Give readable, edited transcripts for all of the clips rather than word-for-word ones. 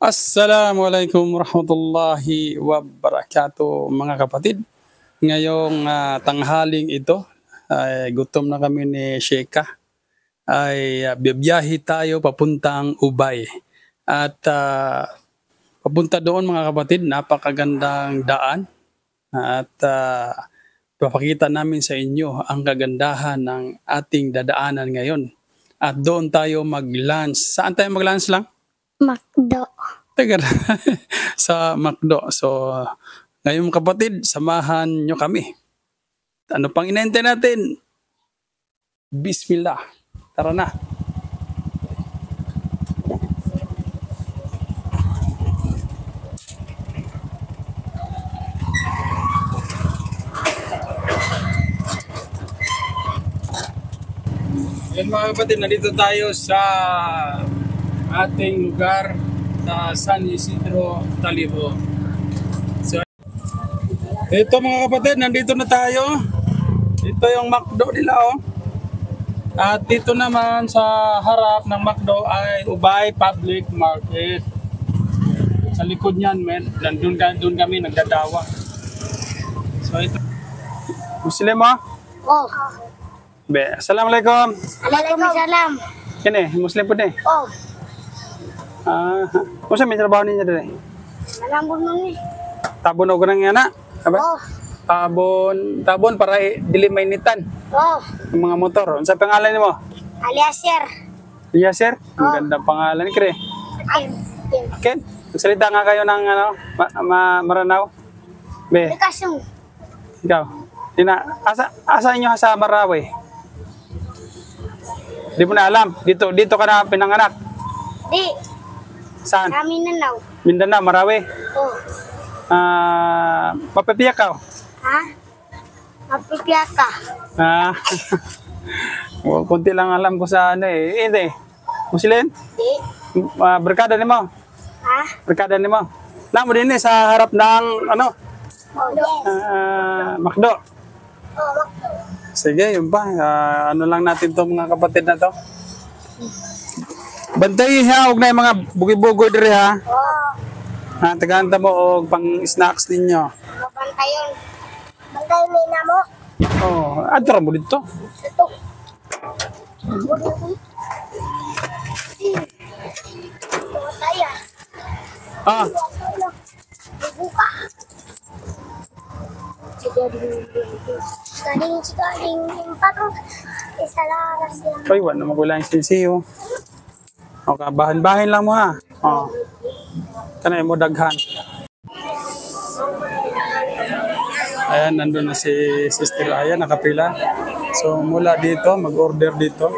Assalamualaikum warahmatullahi wabarakatuh mga kapatid. Ngayong tanghaling ito, ay gutom na kami ni Sheikha. Ay bibiyahe tayo papuntang Ubay. At papunta doon mga kapatid, napakagandang daan. At papakita namin sa inyo ang kagandahan ng ating dadaanan ngayon. At doon tayo mag-lunch. Saan tayo mag-lunch lang? McDo. Taga sa McDo. So, ngayon kapatid, samahan nyo kami. Ano pang inente natin? Bismillah. Tara na. Yan mga kapatid, nandito tayo sa ating lugar sa San Isidro, Talibo. So, ito mga kapatid, nandito na tayo. Ito yung McDo nila, oh. At dito naman sa harap ng McDo ay Ubay Public Market. Sa likod niyan, men, doon kami nagdadawa. So ito. Muslim mo? Oh. Be, assalamualaikum. Waalaikumsalam. Kini, Muslim po din. Oh. Kung saan may trabaho ninyo din? Malambon mo ni. Tabon o ganang yan na? Oh. Tabon para dili mainitan Oh. yung mga motor. Ano sa pangalan mo? Aliasir. Yasser? Ang Oh. ganda pangalan, Kre. Akin. Ken, magsalita nga kayo ng Maranaw. Be, Kasong. ikaw. Asa inyo sa Marawi? Di mo na alam. Dito ka na pinanganak. Di. Saan? Kami nanaw. Mindanao, Marawi. Oh. Papapiyak ka. Ha? Mapipiyat ka. Kunti lang alam ko sa ano eh. Hindi. Muslim? Di. Barkada ni mo. Ha? Barkada ni mo. Alam mo din eh, sa harap ng ano, Oh. McDo. Oh. Sige, yun pa. Ano lang natin to mga kapatid na to. Bantay ha, huwag na yung mga bugi-bugoy diri ha. Oh. Tagahanda mo og pang snacks ninyo. Mabantayon. Bantayon may namo. Oh, adra mo dito. Ito. Taya. Ah, Buka. Galing patro. Isa lang siya. ay, wala naman ko lang sinsiyo. Okay, bahan-bahan lang mo ha. Oh. Tanay mo daghan. Ayan, nandun na si Sister Aya, nakapila. So, mula dito, mag-order dito.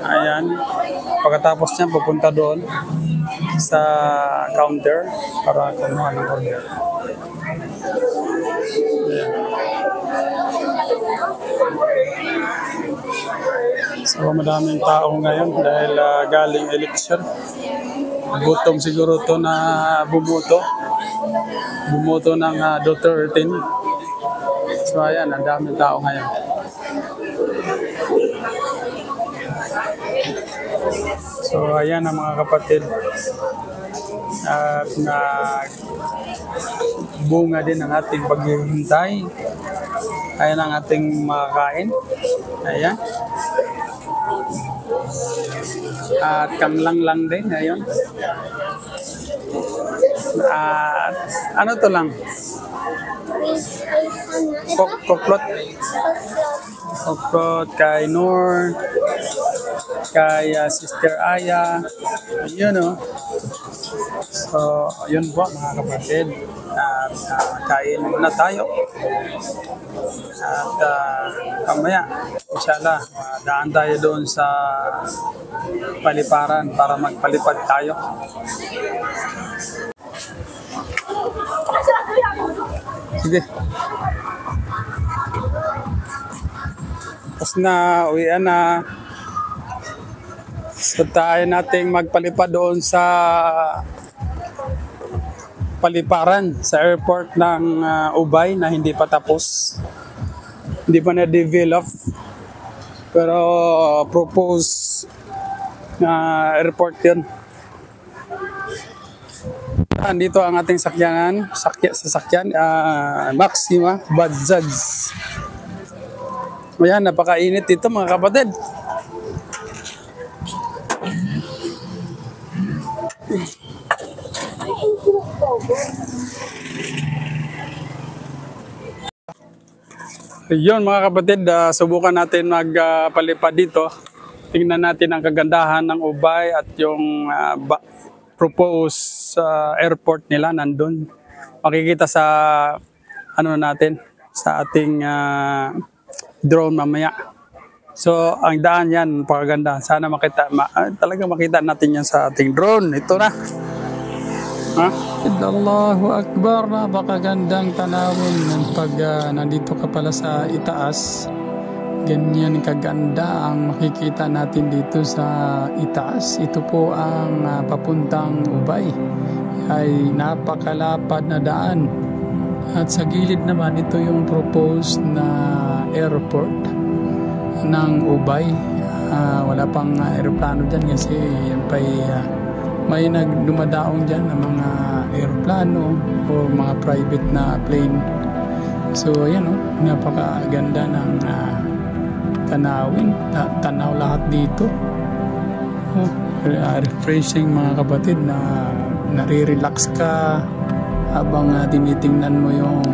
Ayan. Pagkatapos niya, pupunta doon sa counter para kumuha ng order. Ayan. So, madaming tao ngayon dahil galing eleksyon. Gutom siguro to na bumuto. Bumuto ng Duterte. So, ayan, ang daming tao ngayon. So, ayan ang mga kapatid. At bunga din ang ating paghihintay. Ayan ang ating makakain. Ayan. At kamlang lang din. Ayan. At ano to lang? Koklot. Koklot kay Noor. Kay Sister Aya. Yun o. So, yun po mga kapatid. At kain muna tayo. At kamaya, inshallah, daan tayo doon sa paliparan para magpalipad tayo. Sige. Tapos na, uwian na. So tayo nating magpalipad doon sa paliparan sa airport ng Ubay na hindi pa tapos. Hindi pa na-develop. Pero propose na airport yun. Dito ang ating sasakyan, Maxima Bajaj. Ayan, napakainit dito mga kapatid. Yun mga kapatid, subukan natin magpalipad dito. Tingnan natin ang kagandahan ng Ubay at yung proposed airport nila nandun. Makikita sa natin sa ating drone mamaya. So ang daan yan, napakaganda. Sana talaga makita natin yan sa ating drone. Ito na. Allahu Akbar, napakagandang tanawin pag nandito ka pala sa itaas. Ganyan kaganda ang makikita natin dito sa itaas. Ito po ang papuntang Ubay. Ay napakalapad na daan. At sa gilid naman, ito yung proposed na airport ng Ubay. Wala pang aeroplano dyan kasi may nagdumadaong dyan ng mga aeroplano o mga private na plane. So ayan napakaganda ng tanawin, tanaw lahat dito. Refreshing mga kapatid, na nare-relax ka habang tinitingnan mo yung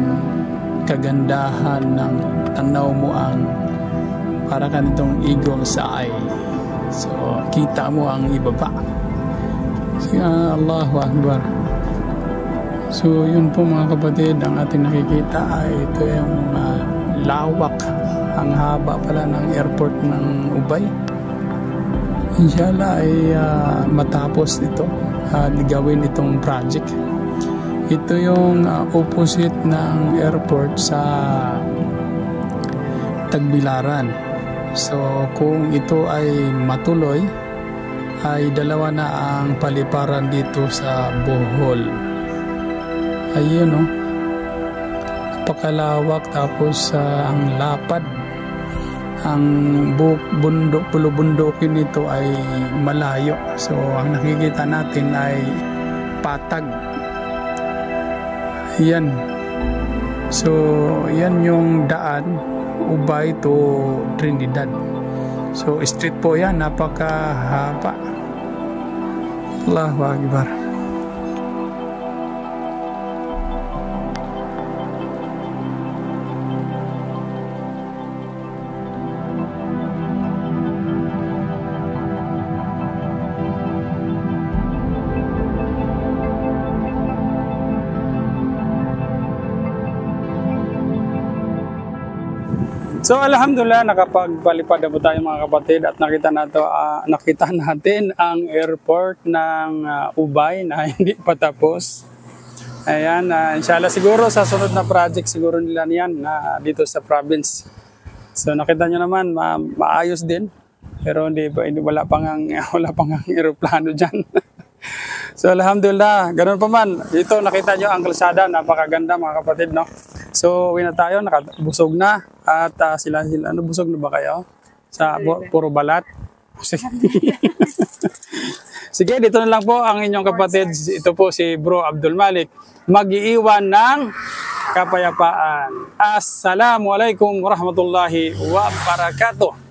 kagandahan ng tanaw mo, ang para kanitong eagle's eye. So kita mo ang ibaba. Allahu Akbar. So yun po mga kapatid, ang ating nakikita ay ito yung lawak, ang haba pala ng airport ng Ubay. Inshallah ay matapos ito, gawin itong project. Ito yung opposite ng airport sa Tagbilaran. So kung ito ay matuloy, ay dalawa na ang paliparan dito sa Bohol. Ayun napakalawak, tapos ang lapad, ang bundok, pulo-bundokin nito ay malayo. So ang nakikita natin ay patag. Yan. So yan yung daan Ubay to Trinidad. So street po yan, napakahaba. Allahu Akbar. So alhamdulillah, nakapagpalipad na po tayo mga kapatid at nakita natin ang airport ng Ubay na hindi pa tapos. Ayan, inshallah siguro sa sunod na project siguro nila yan dito sa province. So nakita nyo naman, maayos din. Pero wala pang aeroplano dyan. So alhamdulillah, ganun pa man. Dito nakita nyo ang kalsada, napakaganda mga kapatid, no? So uwi na tayo, nakabusog na. At sila, busog na ba kayo? Puro balat? Sige. Sige, dito na lang po ang inyong kapatid. Ito po si Bro Abdul Malik. Mag-iiwan ng kapayapaan. Assalamualaikum warahmatullahi wabarakatuh.